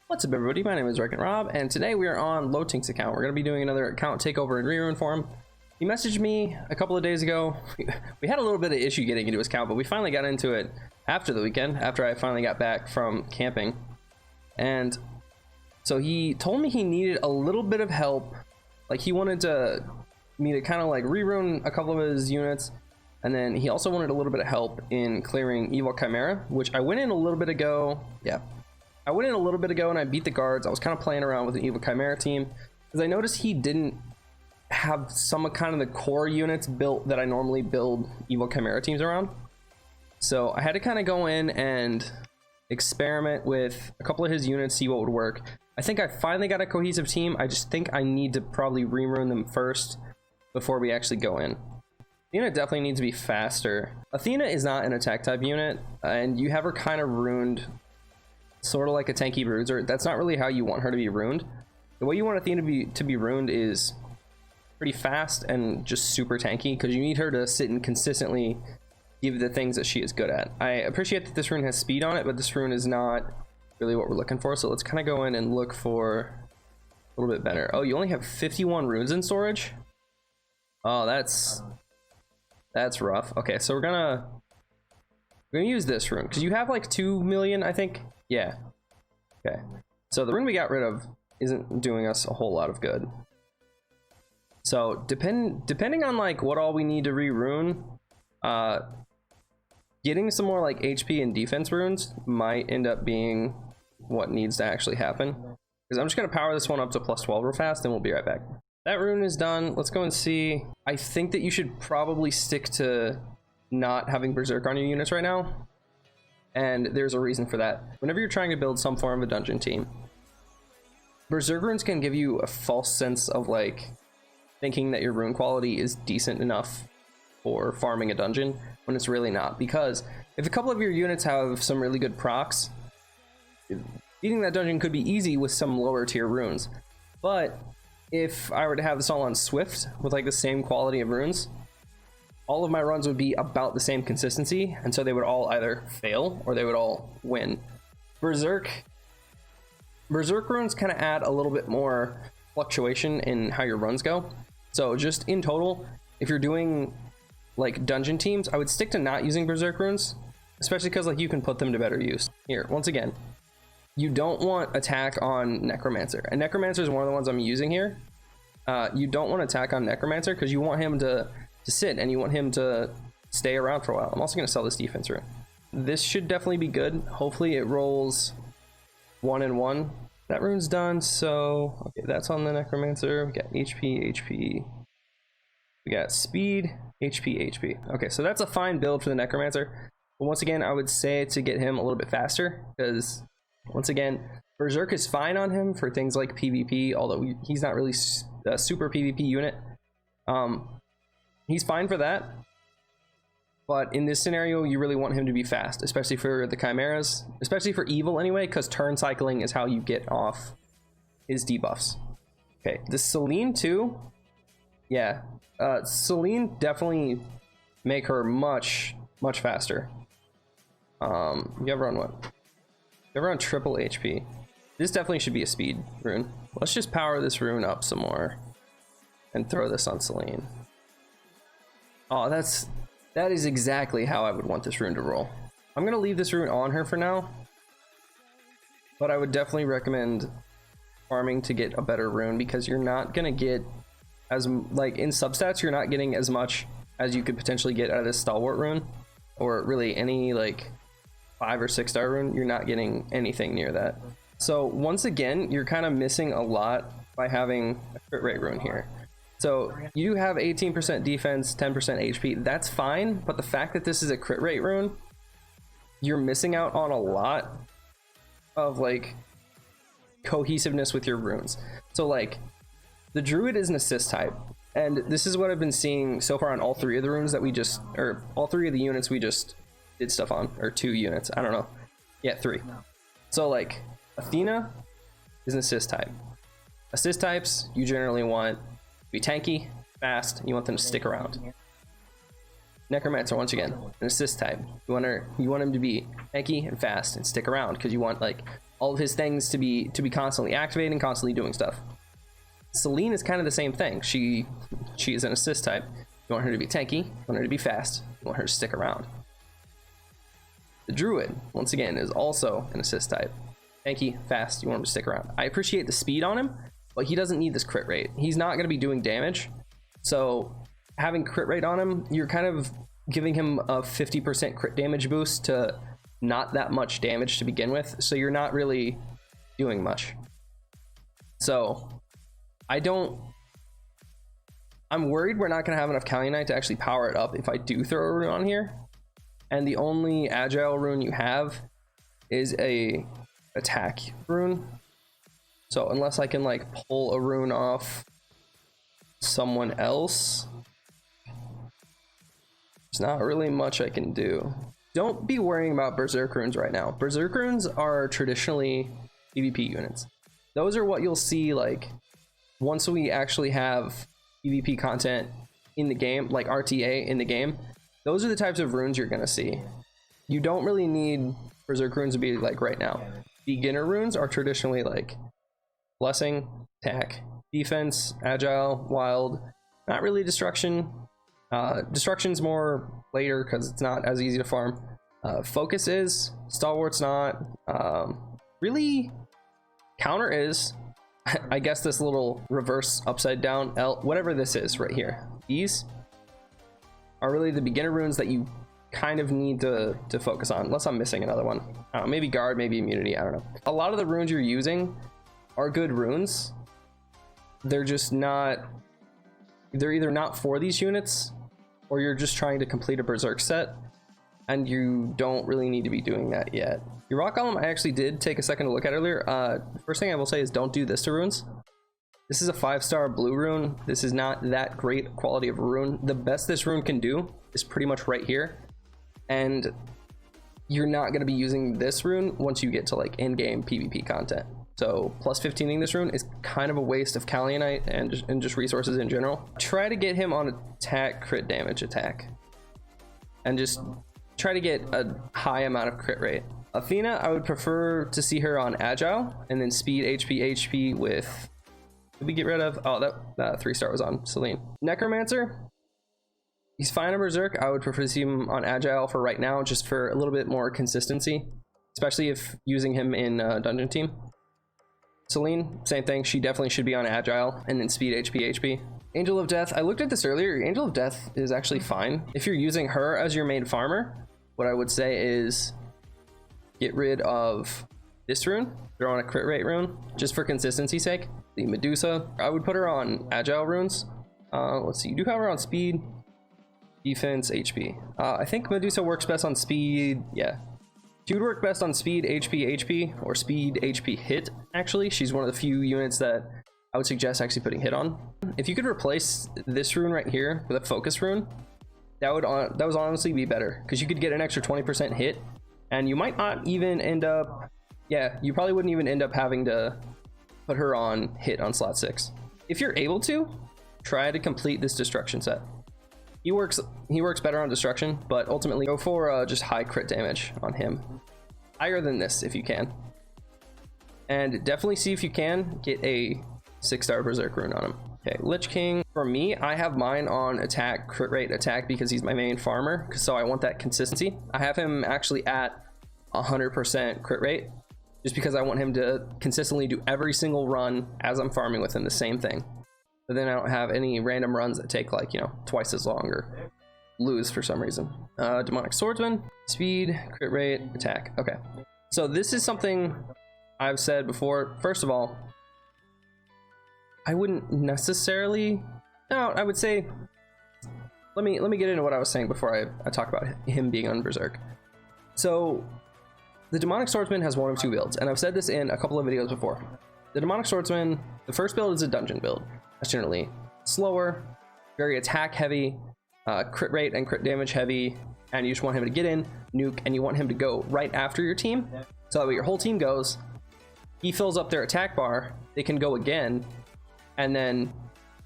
What's up, everybody? My name is Rick and Rob, and today we are on Lotink's account. We're going to be doing another account takeover in Rerune for him. He messaged me a couple of days ago. We had a little bit of issue getting into his account, but we finally got into it after the weekend, after I finally got back from camping. And so he told me he needed a little bit of help. Like, he wanted me to kind of like rerune a couple of his units, and then he also wanted a little bit of help in clearing Evil Chimera, which I went in a little bit ago. I went in a little bit ago and I beat the guards. I was kind of playing around with the Evil Chimera team because I noticed he didn't have some kind of the core units built that I normally build Evil Chimera teams around. So I had to kind of go in and experiment with a couple of his units, see what would work. I think I finally got a cohesive team. I just think I need to probably rerune them first before we actually go in. The unit definitely needs to be faster. Athena is not an attack type unit, and you have her kind of ruined sort of like a tanky bruiser. That's not really how you want her to be ruined. The way you want Athena to be ruined is pretty fast and just super tanky, because you need her to sit and consistently give the things that she is good at. I appreciate that this rune has speed on it, but this rune is not really what we're looking for. So let's kind of go in and look for a little bit better. Oh, you only have 51 runes in storage? Oh, that's rough. Okay, so we're gonna use this rune because you have like 2 million, I think. Yeah. Okay. So the rune we got rid of isn't doing us a whole lot of good. So depending on like what all we need to re-rune, getting some more like HP and defense runes might end up being what needs to actually happen. Because I'm just gonna power this one up to +12 real fast, and we'll be right back. That rune is done. Let's go and see. I think that you should probably stick to not having Berserk on your units right now. And there's a reason for that. Whenever you're trying to build some form of a dungeon team, Berserk runes can give you a false sense of like thinking that your rune quality is decent enough for farming a dungeon when it's really not. Because if a couple of your units have some really good procs, beating that dungeon could be easy with some lower tier runes. But if I were to have this all on Swift with like the same quality of runes, all of my runs would be about the same consistency, and so they would all either fail or they would all win. Berserk runes kind of add a little bit more fluctuation in how your runs go. So just in total, if you're doing like dungeon teams, I would stick to not using Berserk runes, especially because like you can put them to better use. Here, once again, you don't want attack on Necromancer, and Necromancer is one of the ones I'm using here. You don't want attack on Necromancer because you want him to sit and you want him to stay around for a while. I'm also going to sell this defense rune. This should definitely be good. Hopefully it rolls 1 and 1. That rune's done, so okay, that's on the Necromancer. We got HP. We got speed, HP. Okay, so that's a fine build for the Necromancer. But once again, I would say to get him a little bit faster, because once again, Berserk is fine on him for things like PvP, although he's not really a super PvP unit. He's fine for that, but in this scenario, you really want him to be fast, especially for the Chimeras, especially for Evil anyway, because turn cycling is how you get off his debuffs. Okay, the Selene too. Yeah, Selene definitely make her much faster. You have her on what? You have her on triple HP. This definitely should be a speed rune. Let's just power this rune up some more and throw this on Selene. Oh, that is exactly how I would want this rune to roll. I'm gonna leave this rune on her for now, but I would definitely recommend farming to get a better rune, because you're not gonna get as like in substats, you're not getting as much as you could potentially get out of this stalwart rune, or really any like 5 or 6 star rune. You're not getting anything near that. So once again, you're kind of missing a lot by having a crit rate rune here. So you have 18% defense, 10% HP, that's fine, but the fact that this is a crit rate rune, you're missing out on a lot of like cohesiveness with your runes. So like the Druid is an assist type, and this is what I've been seeing so far on all 3 of the runes that we just, or all 3 of the units we just did stuff on, or 2 units, I don't know. Yeah, 3. So like Athena is an assist type. Assist types, you generally want be tanky, fast, and you want them to stick around. Necromancer, once again, an assist type. You want him to be tanky and fast and stick around, because you want like all of his things to be constantly activating, constantly doing stuff. Celine is kind of the same thing. She is an assist type. You want her to be tanky, you want her to be fast, you want her to stick around. The Druid, once again, is also an assist type. Tanky, fast, you want him to stick around. I appreciate the speed on him, but he doesn't need this crit rate. He's not going to be doing damage. So having crit rate on him, you're kind of giving him a 50% crit damage boost to not that much damage to begin with. So you're not really doing much. So I'm worried we're not going to have enough Kalianite to actually power it up if I do throw a rune on here. And the only agile rune you have is a attack rune. So unless I can like pull a rune off someone else, there's not really much I can do. Don't be worrying about berserk runes right now. Berserk runes are traditionally PvP units. Those are what you'll see like once we actually have PvP content in the game, like RTA in the game. Those are the types of runes you're gonna see. You don't really need berserk runes to be like right now. Beginner runes are traditionally like blessing, attack, defense, agile, wild, not really destruction. Destruction's more later because it's not as easy to farm. Focus is, stalwart's not. Really, counter is. I guess this little reverse upside down L, whatever this is right here. These are really the beginner runes that you kind of need to focus on, unless I'm missing another one. Maybe guard, maybe immunity, I don't know. A lot of the runes you're using are good runes. They're just not, they're either not for these units, or you're just trying to complete a berserk set, and you don't really need to be doing that yet. Your rock column, I actually did take a second to look at earlier. First thing I will say is don't do this to runes. This is a 5-star blue rune. This is not that great quality of a rune. The best this rune can do is pretty much right here. And you're not going to be using this rune once you get to like in-game PvP content. So plus 15ing this rune is kind of a waste of Kalianite and just resources in general. Try to get him on attack, crit damage attack. And just try to get a high amount of crit rate. Athena, I would prefer to see her on agile and then speed, HP with, did we get rid of, oh, that 3-star was on Celine. Necromancer, he's fine on berserk. I would prefer to see him on agile for right now, just for a little bit more consistency, especially if using him in dungeon team. Celine, same thing. She definitely should be on agile and then speed, HP. Angel of Death, I looked at this earlier. Angel of Death is actually fine. If you're using her as your main farmer, what I would say is get rid of this rune, throw on a crit rate rune, just for consistency's sake. The Medusa, I would put her on agile runes. Let's see, you do have her on speed, defense, HP. I think Medusa works best on speed, yeah. She would work best on speed, HP, or speed, HP, hit, actually. She's one of the few units that I would suggest actually putting hit on. If you could replace this rune right here with a focus rune, that would honestly be better, because you could get an extra 20% hit, and you might not even end up, yeah, you probably wouldn't even end up having to put her on hit on slot 6. If you're able to, try to complete this destruction set. He works better on destruction, but ultimately go for just high crit damage on him. Higher than this if you can. And definitely see if you can get a 6-star berserk rune on him. Okay, Lich King. For me, I have mine on attack, crit rate attack, because he's my main farmer, so I want that consistency. I have him actually at 100% crit rate, just because I want him to consistently do every single run as I'm farming with him the same thing. But then I don't have any random runs that take like, you know, twice as long or lose for some reason. Demonic Swordsman, speed, crit rate, attack. Okay, so this is something I've said before. First of all, I wouldn't necessarily, no, I would say, let me get into what I was saying before I talk about him being on berserk. So the Demonic Swordsman has one of two builds, and I've said this in a couple of videos before. The Demonic Swordsman, the first build is a dungeon build. That's generally slower, very attack heavy, crit rate and crit damage heavy, and you just want him to get in, nuke, and you want him to go right after your team, so that way your whole team goes, he fills up their attack bar, they can go again, and then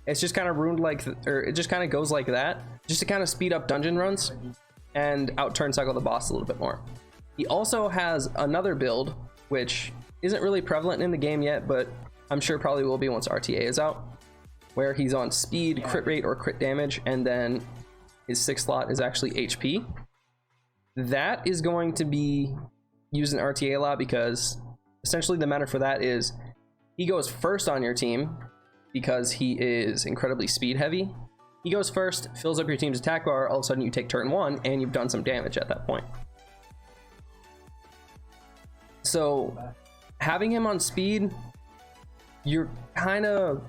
it's just kind of ruined like, or it just kind of goes like that, just to kind of speed up dungeon runs and out turn cycle the boss a little bit more. He also has another build, which isn't really prevalent in the game yet, but I'm sure probably will be once RTA is out, where he's on speed, crit rate, or crit damage, and then his 6th slot is actually HP. That is going to be used in RTA a lot because essentially the meta for that is he goes first on your team because he is incredibly speed heavy. He goes first, fills up your team's attack bar, all of a sudden you take turn 1 and you've done some damage at that point. So having him on speed, you're kind of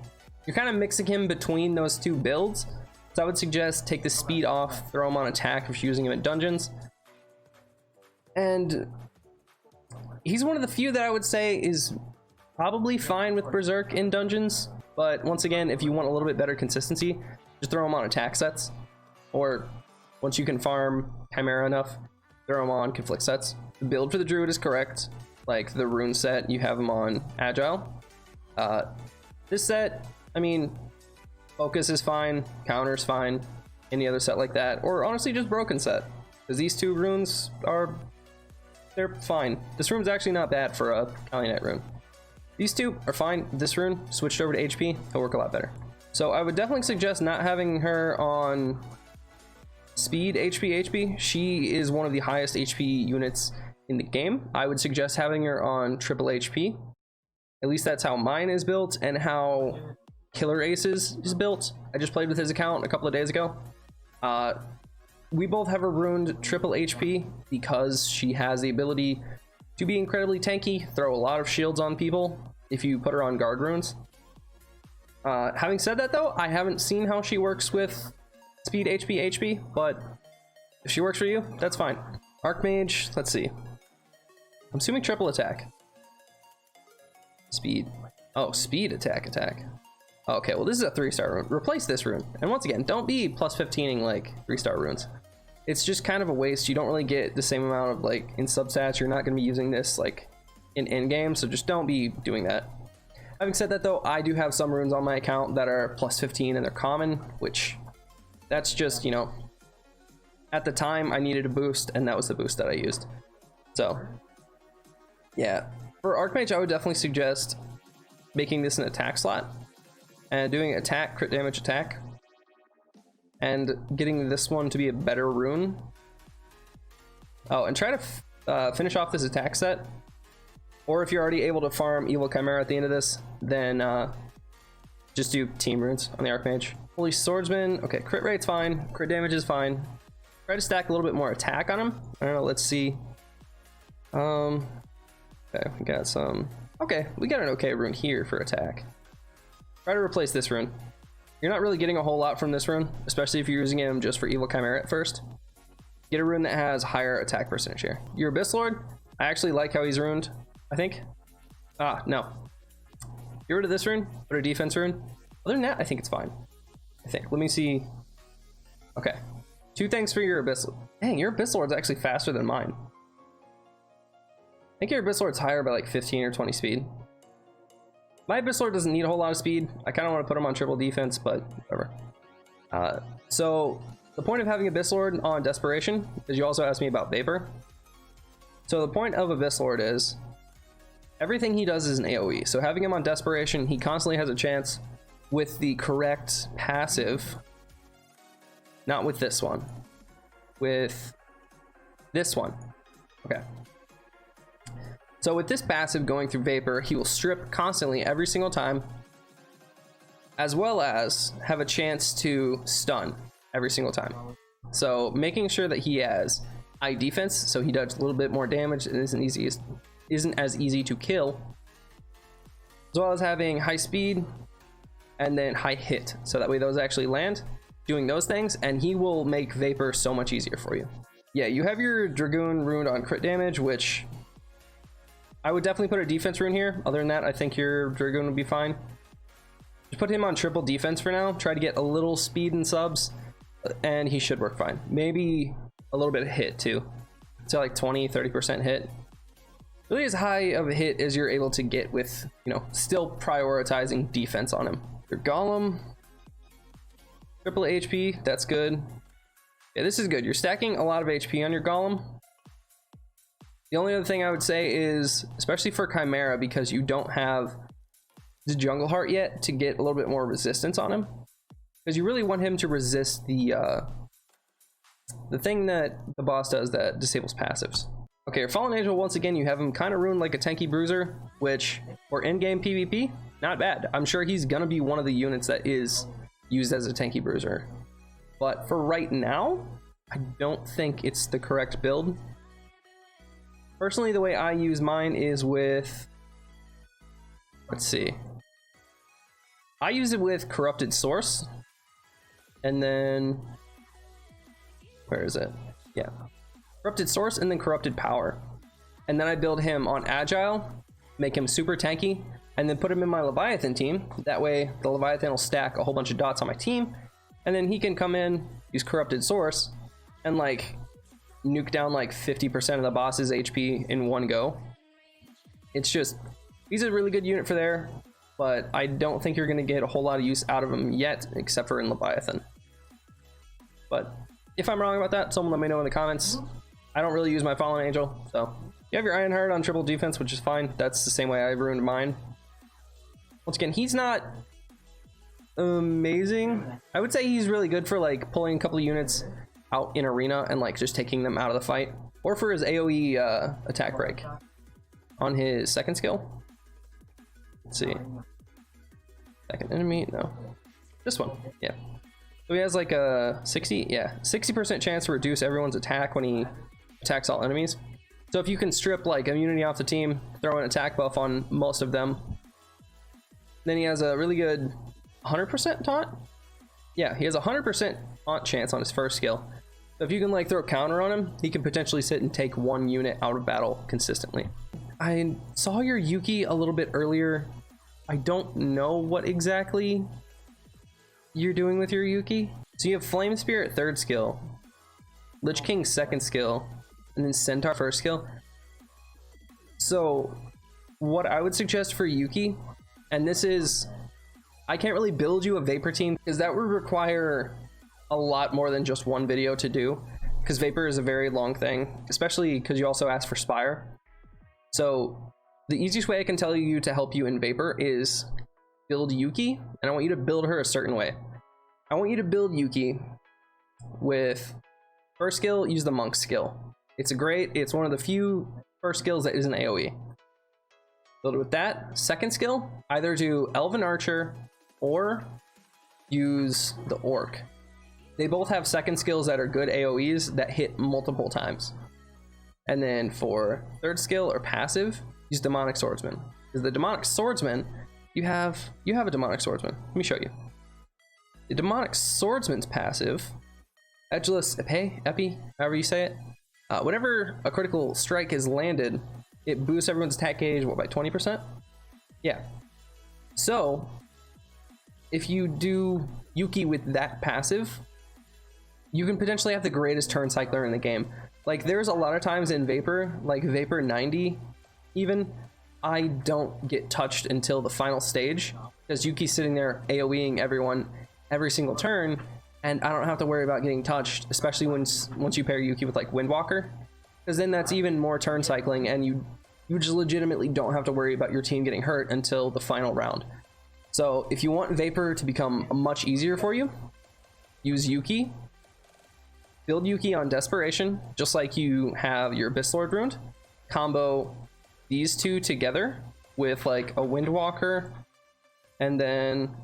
mixing him between those two builds. So I would suggest take the speed off, throw him on attack if you're using him in dungeons. And he's one of the few that I would say is probably fine with Berserk in dungeons. But once again, if you want a little bit better consistency, just throw him on attack sets. Or once you can farm Chimera enough, throw him on conflict sets. The build for the Druid is correct. Like the rune set, you have him on Agile. This set, I mean, focus is fine, counter's fine, any other set like that, or honestly just broken set, because these two runes they're fine. This rune's actually not bad for a Kali Knight rune. These two are fine. This rune switched over to HP, it'll work a lot better. So I would definitely suggest not having her on speed HP. She is one of the highest HP units in the game. I would suggest having her on triple HP. At least that's how mine is built and how Killer Aces is built. I just played with his account a couple of days ago. We both have her ruined triple HP because she has the ability to be incredibly tanky, throw a lot of shields on people if you put her on guard runes. Having said that though, I haven't seen how she works with speed HP, but if she works for you, that's fine. Archmage, let's see. I'm assuming triple attack. Speed. Oh, speed attack. Okay, well this is a 3-star rune. Replace this rune. And once again, don't be plus 15ing like 3-star runes. It's just kind of a waste. You don't really get the same amount of like in substats. You're not going to be using this like in in-game, so just don't be doing that. Having said that though, I do have some runes on my account that are plus 15 and they're common, which that's just, you know, at the time I needed a boost and that was the boost that I used. So yeah, for Archmage I would definitely suggest making this an attack slot and doing attack, crit damage attack, and getting this one to be a better rune. Oh, and try to finish off this attack set. Or if you're already able to farm Evil Chimera at the end of this, then just do team runes on the Archmage. Holy Swordsman, okay, crit rate's fine, crit damage is fine. Try to stack a little bit more attack on him. I don't know, let's see. Okay, we got some. Okay, we got an okay rune here for attack. Try to replace this rune. You're not really getting a whole lot from this rune, especially if you're using him just for Evil Chimera at first. Get a rune that has higher attack percentage here. Your Abyss Lord, I actually like how he's runed, I think. No. Get rid of this rune, put a defense rune. Other than that, I think it's fine. I think. Let me see. Okay. 2 things for your Abyss Lord. Dang, your Abyss Lord's actually faster than mine. I think your Abyss Lord's higher by like 15 or 20 speed. My Abyss Lord doesn't need a whole lot of speed. I kind of want to put him on triple defense, but whatever. So the point of having Abyss Lord on Desperation is you also asked me about Vapor. So the point of Abyss Lord is everything he does is an AoE. So having him on Desperation, he constantly has a chance with the correct passive. Not with this one. With this one. Okay. So with this passive going through Vapor, he will strip constantly every single time, as well as have a chance to stun every single time. So making sure that he has high defense, so he does a little bit more damage and isn't as easy to kill, as well as having high speed and then high hit, so that way those actually land, doing those things, and he will make Vapor so much easier for you. Yeah, you have your Dragoon ruined on crit damage, which I would definitely put a defense rune here. Other than that, I think your Dragoon would be fine. Just put him on triple defense for now. Try to get a little speed and subs, and he should work fine. Maybe a little bit of hit too. So like 20-30% hit. Really as high of a hit as you're able to get with, you know, still prioritizing defense on him. Your Golem, triple HP, that's good. Yeah, this is good. You're stacking a lot of HP on your Golem. The only other thing I would say is, especially for Chimera, because you don't have the jungle heart yet to get a little bit more resistance on him, because you really want him to resist the thing that the boss does that disables passives. Okay, your Fallen Angel, once again, you have him kind of ruined like a tanky bruiser, which for in-game PvP, not bad. I'm sure he's gonna be one of the units that is used as a tanky bruiser. But for right now, I don't think it's the correct build. Personally, the way I use mine is with, let's see. I use it with Corrupted Source, and then, where is it? Yeah. Corrupted Source and then Corrupted Power. And then I build him on Agile, make him super tanky, and then put him in my Leviathan team. That way the Leviathan will stack a whole bunch of dots on my team, and then he can come in, use Corrupted Source, and like nuke down like 50% of the boss's HP in one go. It's just, he's a really good unit for there, but I don't think you're going to get a whole lot of use out of him yet, except for in Leviathan. But if I'm wrong about that, someone let me know in the comments. I don't really use my Fallen Angel, so you have your Ironheart on triple defense, which is fine. That's the same way I ruined mine. Once again, he's not amazing. I would say he's really good for like pulling a couple of units out in arena and like just taking them out of the fight, or for his AoE attack break on his second skill. Let's see, second enemy, no, this one, yeah. So he has like a 60% chance to reduce everyone's attack when he attacks all enemies. So if you can strip like immunity off the team, throw an attack buff on most of them, then he has a really good 100% taunt. Yeah, he has a 100% taunt chance on his first skill. So if you can like throw a counter on him, he can potentially sit and take one unit out of battle consistently. I saw your Yuki a little bit earlier. I don't know what exactly you're doing with your Yuki. So you have Flame Spirit third skill, Lich King second skill, and then Centaur first skill. So what I would suggest for Yuki, and this is, I can't really build you a Vapor team because that would require a lot more than just one video to do, because Vapor is a very long thing, especially because you also asked for Spire. So the easiest way I can tell you to help you in Vapor is build Yuki, and I want you to build her a certain way. I want you to build Yuki with first skill, use the Monk skill. It's one of the few first skills that isn't AoE. Build it with that. Second skill, either do Elven Archer or use the Orc. They both have second skills that are good AoEs that hit multiple times. And then for third skill or passive, use Demonic Swordsman. Because the Demonic Swordsman, you have a Demonic Swordsman. Let me show you. The Demonic Swordsman's passive, Edgeless Epi, however you say it. Whenever a critical strike is landed, it boosts everyone's attack gauge, what, by 20%? Yeah. So, if you do Yuki with that passive, you can potentially have the greatest turn cycler in the game. Like, there's a lot of times in Vapor, like Vapor 90 even, I don't get touched until the final stage, because Yuki's sitting there AoEing everyone every single turn, and I don't have to worry about getting touched, especially once you pair Yuki with like Windwalker, because then that's even more turn cycling, and you just legitimately don't have to worry about your team getting hurt until the final round. So if you want Vapor to become much easier for you, use Yuki. Build Yuki on Desperation, just like you have your Abyss Lord rune. Combo these two together with like a Windwalker, and then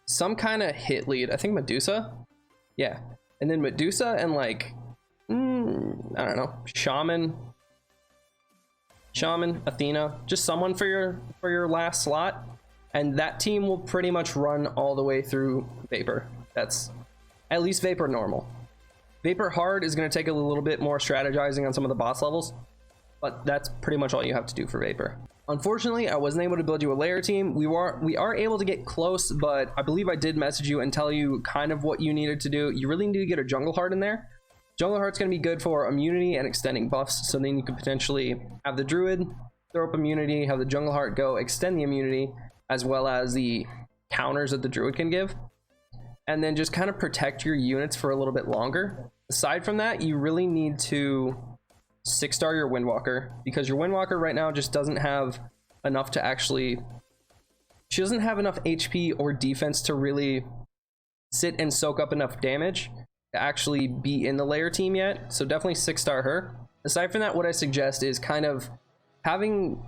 some kind of hit lead. I think Medusa. Yeah. And then Medusa and like, I don't know, Shaman, Athena, just someone for your last slot. And that team will pretty much run all the way through Vapor. That's at least Vapor normal. Vapor hard is going to take a little bit more strategizing on some of the boss levels, but that's pretty much all you have to do for Vapor. Unfortunately, I wasn't able to build you a layer team. We are able to get close, but I believe I did message you and tell you kind of what you needed to do. You really need to get a Jungle Heart in there. Jungle Heart's going to be good for immunity and extending buffs, so then you could potentially have the Druid throw up immunity, have the Jungle Heart go extend the immunity, as well as the counters that the Druid can give, and then just kind of protect your units for a little bit longer. Aside from that, you really need to 6-star your Windwalker, because your Windwalker right now just doesn't have enough to actually, she doesn't have enough HP or defense to really sit and soak up enough damage to actually be in the layer team yet. So definitely 6-star her. Aside from that, what I suggest is kind of having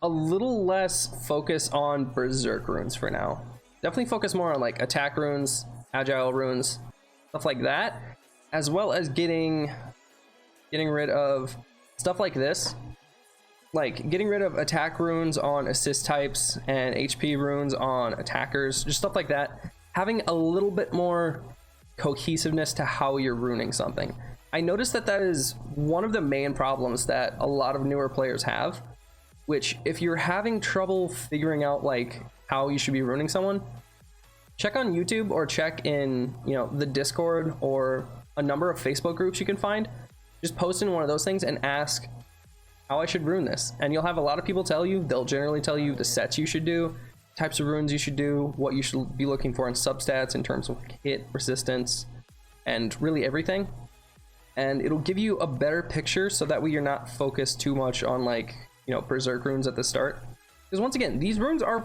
a little less focus on berserk runes for now. Definitely focus more on like attack runes, agile runes, stuff like that, as well as getting rid of stuff like this, like getting rid of attack runes on assist types and HP runes on attackers, just stuff like that. Having a little bit more cohesiveness to how you're runing something. I noticed that that is one of the main problems that a lot of newer players have, which if you're having trouble figuring out like how you should be runing someone, check on YouTube or check in, you know, the Discord or a number of Facebook groups you can find. Just post in one of those things and ask how I should rune this, and you'll have a lot of people tell you. They'll generally tell you the sets you should do, types of runes you should do, what you should be looking for in substats in terms of hit resistance and really everything, and it'll give you a better picture so that way you're not focused too much on like, you know, berserk runes at the start, because once again, these runes are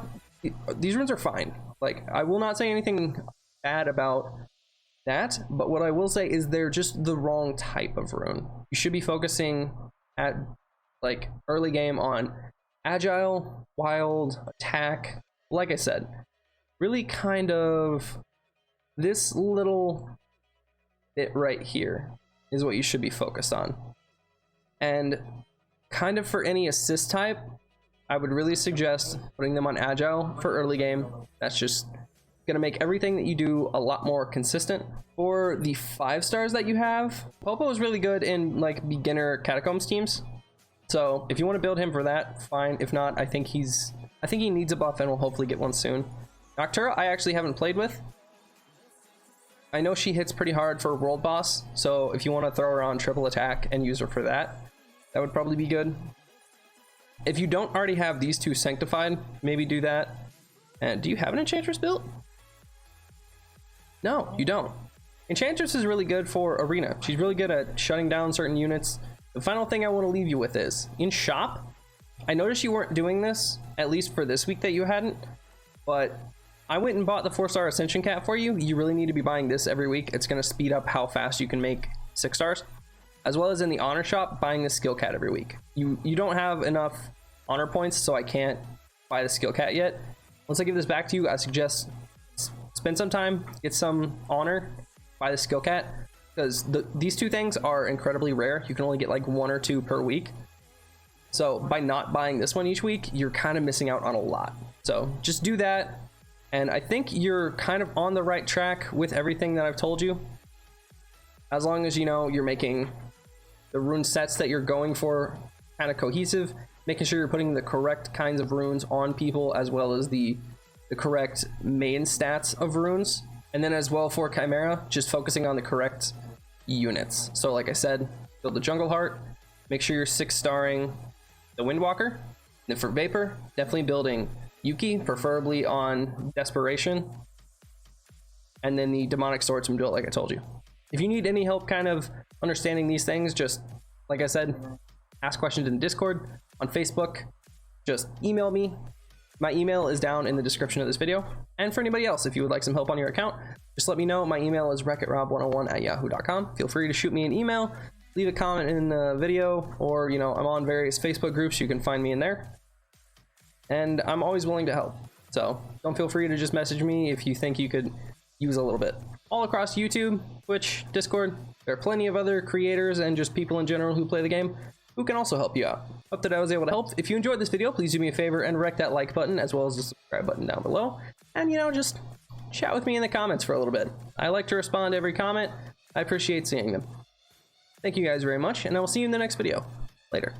fine. Like, I will not say anything bad about that, but what I will say is they're just the wrong type of rune. You should be focusing at like early game on agile, wild, attack. Like I said, really kind of this little bit right here is what you should be focused on. And kind of for any assist type, I would really suggest putting them on agile for early game. That's just gonna make everything that you do a lot more consistent. For the 5-stars that you have, Popo is really good in like beginner catacombs teams. So if you want to build him for that, fine. If not, I think he needs a buff and we'll hopefully get one soon. Noctura, I actually haven't played with. I know she hits pretty hard for world boss, so if you want to throw her on triple attack and use her for that, that would probably be good. If you don't already have these two sanctified, maybe do that. And do you have an enchantress built? No, you don't. Enchantress is really good for arena. She's really good at shutting down certain units. The final thing I want to leave you with is, in shop, I noticed you weren't doing this, at least for this week that you hadn't, but I went and bought the 4-star Ascension Cap for you. You really need to be buying this every week. It's going to speed up how fast you can make 6 stars, as well as in the honor shop, buying the skill cat every week. You don't have enough honor points, so I can't buy the skill cat yet. Once I give this back to you, I suggest spend some time, get some honor, buy the skill cat, because these two things are incredibly rare. You can only get like 1 or 2 per week. So by not buying this one each week, you're kind of missing out on a lot. So just do that. And I think you're kind of on the right track with everything that I've told you. As long as, you know, you're making the rune sets that you're going for kind of cohesive, making sure you're putting the correct kinds of runes on people, as well as the correct main stats of runes. And then as well for Chimera, just focusing on the correct units. So like I said, build the Jungle Heart, make sure you're 6-starring the Windwalker. Then for Vapor, definitely building Yuki, preferably on Desperation. And then the Demonic Swordsman build, like I told you. If you need any help kind of understanding these things, just like I said, ask questions in Discord, on Facebook, just email me. My email is down in the description of this video. And for anybody else, if you would like some help on your account, just let me know. My email is wreckitRob101@yahoo.com. Feel free to shoot me an email, leave a comment in the video, or, you know, I'm on various Facebook groups. You can find me in there. And I'm always willing to help. So don't feel free to just message me if you think you could use a little bit. All across YouTube, Twitch, Discord, there are plenty of other creators and just people in general who play the game who can also help you out. Hope that I was able to help. If you enjoyed this video, please do me a favor and wreck that like button, as well as the subscribe button down below. And, you know, just chat with me in the comments for a little bit. I like to respond to every comment. I appreciate seeing them. Thank you guys very much, and I will see you in the next video. Later.